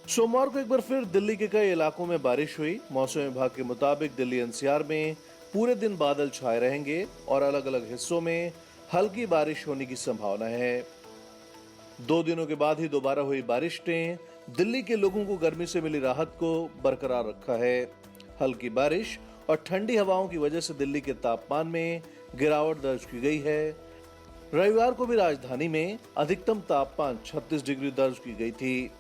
सोमवार को एक बार फिर दिल्ली के कई इलाकों में बारिश हुई। मौसम विभाग के मुताबिक दिल्ली एनसीआर में पूरे दिन बादल छाए रहेंगे और अलग अलग हिस्सों में हल्की बारिश होने की संभावना है। 2 दिनों के बाद ही दोबारा हुई बारिश ने दिल्ली के लोगों को गर्मी से मिली राहत को बरकरार रखा है। हल्की बारिश और ठंडी हवाओं की वजह से दिल्ली के तापमान में गिरावट दर्ज की गई है। रविवार को भी राजधानी में अधिकतम तापमान 36 डिग्री दर्ज की गई थी।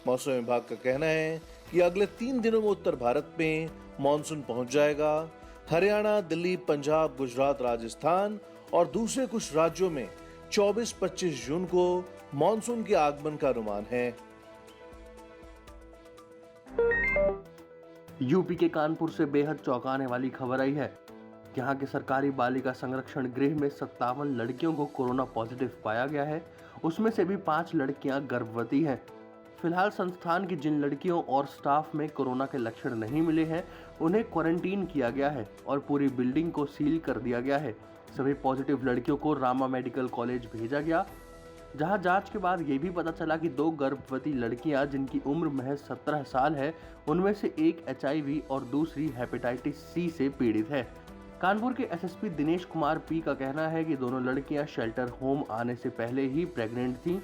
मौसम विभाग का कहना है कि अगले 3 दिनों में उत्तर भारत में मानसून पहुंच जाएगा। हरियाणा, दिल्ली, पंजाब, गुजरात, राजस्थान और दूसरे कुछ राज्यों में 24-25 जून को मानसून के आगमन का अनुमान है। यूपी के कानपुर से बेहद चौंकाने वाली खबर आई है। यहाँ के सरकारी बालिका संरक्षण गृह में 57 लड़कियों को कोरोना पॉजिटिव पाया गया है। उसमें से भी 5 लड़कियां गर्भवती हैं। फिलहाल संस्थान की जिन लड़कियों और स्टाफ में कोरोना के लक्षण नहीं मिले हैं, उन्हें क्वारंटीन किया गया है और पूरी बिल्डिंग को सील कर दिया गया है। सभी पॉजिटिव लड़कियों को रामा मेडिकल कॉलेज भेजा गया, जहां जांच के बाद ये भी पता चला कि 2 गर्भवती लड़कियां जिनकी उम्र महज 17 साल है, उनमें से एक HIV और दूसरी हेपेटाइटिस C से पीड़ित है। कानपुर के एसएसपी दिनेश कुमार पी का कहना है कि दोनों लड़कियां शेल्टर होम आने से पहले ही प्रेग्नेंट थीं।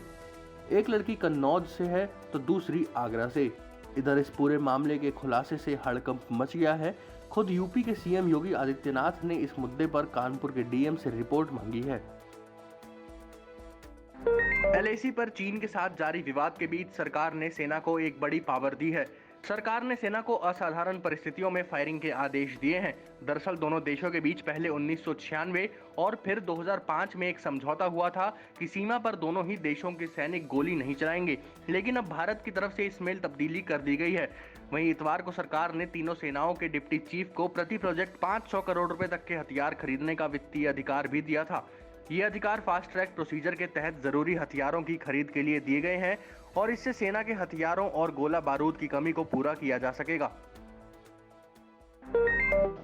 एक लड़की कन्नौज से है तो दूसरी आगरा से। इधर इस पूरे मामले के खुलासे से हड़कंप मच गया है। खुद यूपी के सीएम योगी आदित्यनाथ ने इस मुद्दे पर कानपुर के डीएम से रिपोर्ट मांगी है। LAC पर चीन के साथ जारी विवाद के बीच सरकार ने सेना को एक बड़ी पावर दी है। सरकार ने सेना को असाधारण परिस्थितियों में फायरिंग के आदेश दिए हैं। दरअसल दोनों देशों के बीच पहले 1996 और फिर 2005 में एक समझौता हुआ था कि सीमा पर दोनों ही देशों के सैनिक गोली नहीं चलाएंगे, लेकिन अब भारत की तरफ से इसमें तब्दीली कर दी गई है। वहीं इतवार को सरकार ने तीनों सेनाओं के डिप्टी चीफ को प्रति प्रोजेक्ट 500 करोड़ रुपए तक के हथियार खरीदने का वित्तीय अधिकार भी दिया था। ये अधिकार फास्ट ट्रैक प्रोसीजर के तहत जरूरी हथियारों की खरीद के लिए दिए गए हैं और इससे सेना के हथियारों और गोला बारूद की कमी को पूरा किया जा सकेगा।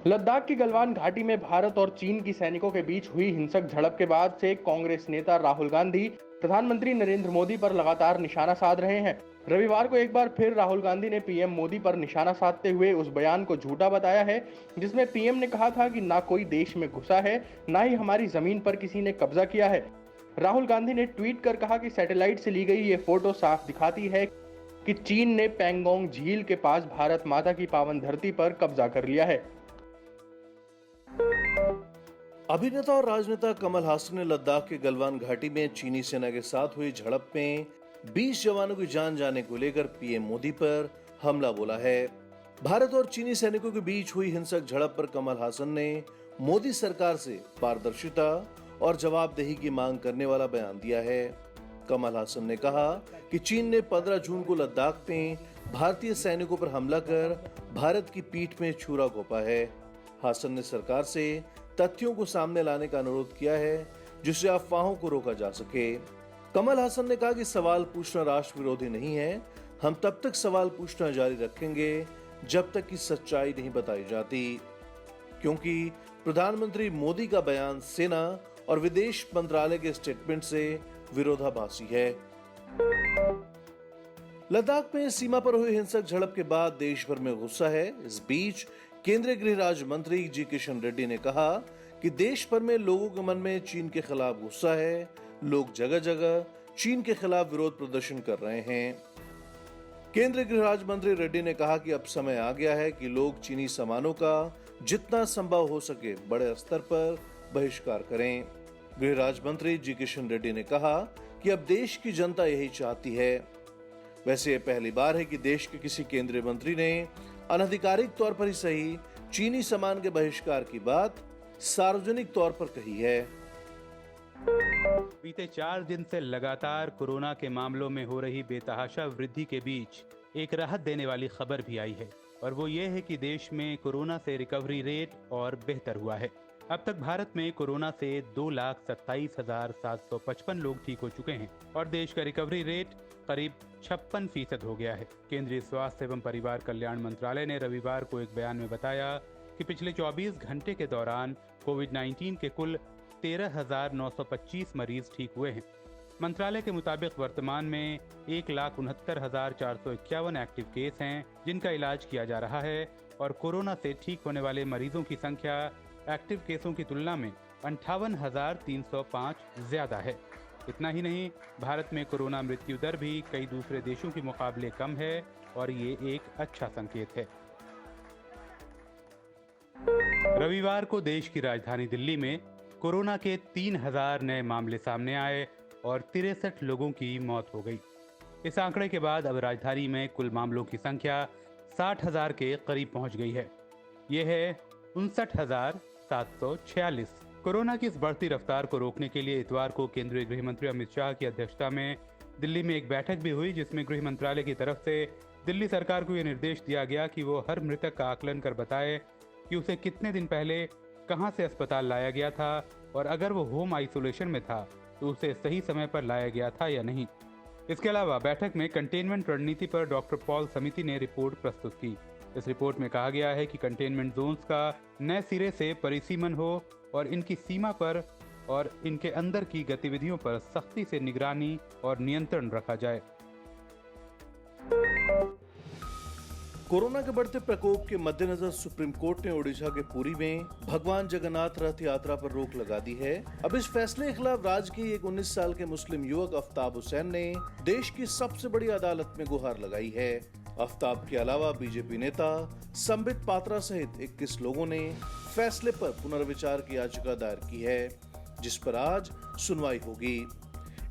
लद्दाख की गलवान घाटी में भारत और चीन की सैनिकों के बीच हुई हिंसक झड़प के बाद से कांग्रेस नेता राहुल गांधी प्रधानमंत्री नरेंद्र मोदी पर लगातार निशाना साध रहे हैं। रविवार को एक बार फिर राहुल गांधी ने पीएम मोदी पर निशाना साधते हुए उस बयान को झूठा बताया है जिसमें पीएम ने कहा था कि ना कोई देश में घुसा है, ना ही हमारी जमीन पर किसी ने कब्जा किया है। राहुल गांधी ने ट्वीट कर कहा कि सैटेलाइट से ली गई ये फोटो साफ दिखाती है कि चीन ने पैंगोंग झील के पास भारत माता की पावन धरती पर कब्जा कर लिया है। अभिनेता और राजनेता कमल हासन ने लद्दाख के गलवान घाटी में चीनी सेना के साथ हुई झड़प में 20 जवानों की जान जाने को लेकर पीएम मोदी पर हमला बोला है। भारत और चीनी सैनिकों के बीच हुई हिंसक झड़प पर कमल हासन ने मोदी सरकार से पारदर्शिता और जवाबदेही की मांग करने वाला बयान दिया है। कमल हासन ने कहा कि चीन ने 15 जून को लद्दाख में भारतीय सैनिकों पर हमला कर भारत की पीठ में छुरा घोंपा है। हासन ने सरकार से तथ्यों को सामने लाने का अनुरोध किया है जिससे अफवाहों को रोका जा सके। कमल हासन ने कहा कि सवाल पूछना राष्ट्र विरोधी नहीं है। हम तब तक सवाल पूछना जारी रखेंगे जब तक कि सच्चाई नहीं बताई जाती, क्योंकि प्रधानमंत्री मोदी का बयान सेना और विदेश मंत्रालय के स्टेटमेंट से विरोधाभासी है। लद्दाख में सीमा पर हुई हिंसक झड़प के बाद देश भर में गुस्सा है। इस बीच केंद्रीय गृह राज्य मंत्री जी किशन रेड्डी ने कहा कि देश भर में लोगों के मन में चीन के खिलाफ गुस्सा है। लोग जगह जगह चीन के खिलाफ विरोध प्रदर्शन कर रहे हैं। केंद्रीय गृह राज्य मंत्री रेड्डी ने कहा कि अब समय आ गया है कि लोग चीनी सामानों का जितना संभव हो सके बड़े स्तर पर बहिष्कार करें। गृह राज्य मंत्री जी किशन रेड्डी ने कहा कि अब देश की जनता यही चाहती है। वैसे ये पहली बार है कि देश के किसी केंद्रीय मंत्री ने अनधिकारिक तौर पर ही सही चीनी सामान के बहिष्कार की बात सार्वजनिक तौर पर कही है। बीते 4 दिन से लगातार कोरोना के मामलों में हो रही बेतहाशा वृद्धि के बीच एक राहत देने वाली खबर भी आई है और वो ये है कि देश में कोरोना से रिकवरी रेट और बेहतर हुआ है। अब तक भारत में कोरोना से 2,27,755 लोग ठीक हो चुके हैं और देश का रिकवरी रेट करीब 56% हो गया है। केंद्रीय स्वास्थ्य एवं परिवार कल्याण मंत्रालय ने रविवार को एक बयान में बताया कि पिछले 24 घंटे के दौरान कोविड-19 के कुल 13,925 मरीज ठीक हुए हैं। मंत्रालय के मुताबिक वर्तमान में 1,69,451 एक्टिव केस हैं जिनका इलाज किया जा रहा है और कोरोना से ठीक होने वाले मरीजों की संख्या एक्टिव केसों की तुलना में 58,305 ज्यादा है। इतना ही नहीं, भारत में कोरोना मृत्यु दर भी कई दूसरे देशों के मुकाबले कम है और ये एक अच्छा संकेत है। रविवार को देश की राजधानी दिल्ली में कोरोना के 3,000 नए मामले सामने आए और 63 लोगों की मौत हो गई। इस आंकड़े के बाद अब राजधानी में कुल मामलों की संख्या 60,000 के करीब पहुंच गई है। यह है 59,746। कोरोना की इस बढ़ती रफ्तार को रोकने के लिए इतवार को केंद्रीय गृह मंत्री अमित शाह की अध्यक्षता में दिल्ली में एक बैठक भी हुई, जिसमें गृह मंत्रालय की तरफ से दिल्ली सरकार को यह निर्देश दिया गया कि वो हर मृतक का आकलन कर बताए कि उसे कितने दिन पहले कहां से अस्पताल लाया गया था और अगर वो होम आइसोलेशन में था तो उसे सही समय पर लाया गया था या नहीं। इसके अलावा बैठक में कंटेनमेंट रणनीति पर डॉक्टर पॉल समिति ने रिपोर्ट प्रस्तुत की। इस रिपोर्ट में कहा गया है कि कंटेनमेंट जोन्स का नए सिरे से परिसीमन हो और इनकी सीमा पर और इनके अंदर की गतिविधियों पर सख्ती से निगरानी और नियंत्रण रखा जाए। कोरोना के बढ़ते प्रकोप के मद्देनजर सुप्रीम कोर्ट ने ओडिशा के पुरी में भगवान जगन्नाथ रथ यात्रा पर रोक लगा दी है। अब इस फैसले के खिलाफ राज्य के एक 19 साल के मुस्लिम युवक आफ्ताब हुसैन ने देश की सबसे बड़ी अदालत में गुहार लगाई है। आफ्ताब के अलावा बीजेपी नेता संबित पात्रा सहित 21 लोगों ने फैसले पर पुनर्विचार की याचिका दायर की है, जिस पर आज सुनवाई होगी।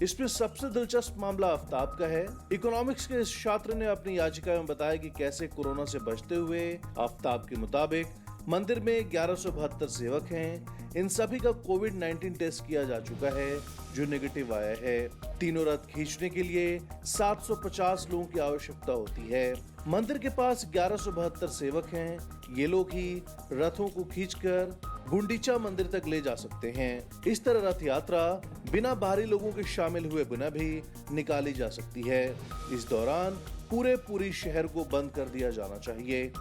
इसमें सबसे दिलचस्प मामला आफ्ताब का है। इकोनॉमिक्स के इस छात्र ने अपनी याचिका में बताया कि कैसे कोरोना से बचते हुए आफ्ताब के मुताबिक मंदिर में 1172 सेवक हैं। इन सभी का कोविड-19 टेस्ट किया जा चुका है जो नेगेटिव आया है। तीनों रथ खींचने के लिए 750 लोगों की आवश्यकता होती है। मंदिर के पास 1172 सेवक हैं। ये लोग ही रथों को खींचकर गुंडीचा मंदिर तक ले जा सकते हैं। इस तरह रथ यात्रा बिना बाहरी लोगों के शामिल हुए बिना भी निकाली जा सकती है। इस दौरान पूरे शहर को बंद कर दिया जाना चाहिए।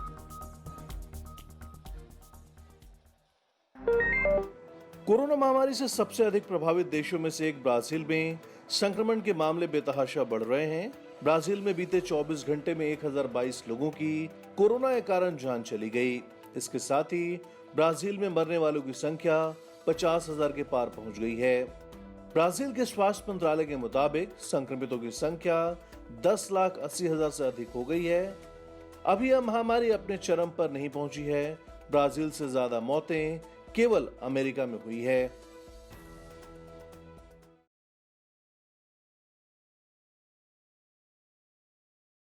कोरोना महामारी से सबसे अधिक प्रभावित देशों में से एक ब्राजील में संक्रमण के मामले बेतहाशा बढ़ रहे हैं। ब्राजील में बीते 24 घंटे में 1022 लोगों की कोरोना के कारण जान चली गई। इसके साथ ही ब्राजील में मरने वालों की संख्या 50,000 के पार पहुंच गई है। ब्राजील के स्वास्थ्य मंत्रालय के मुताबिक संक्रमितों की संख्या 10,80,000 से अधिक हो गई है। अभी यह महामारी अपने चरम पर नहीं पहुंची है। ब्राजील से ज्यादा मौतें केवल अमेरिका में हुई है।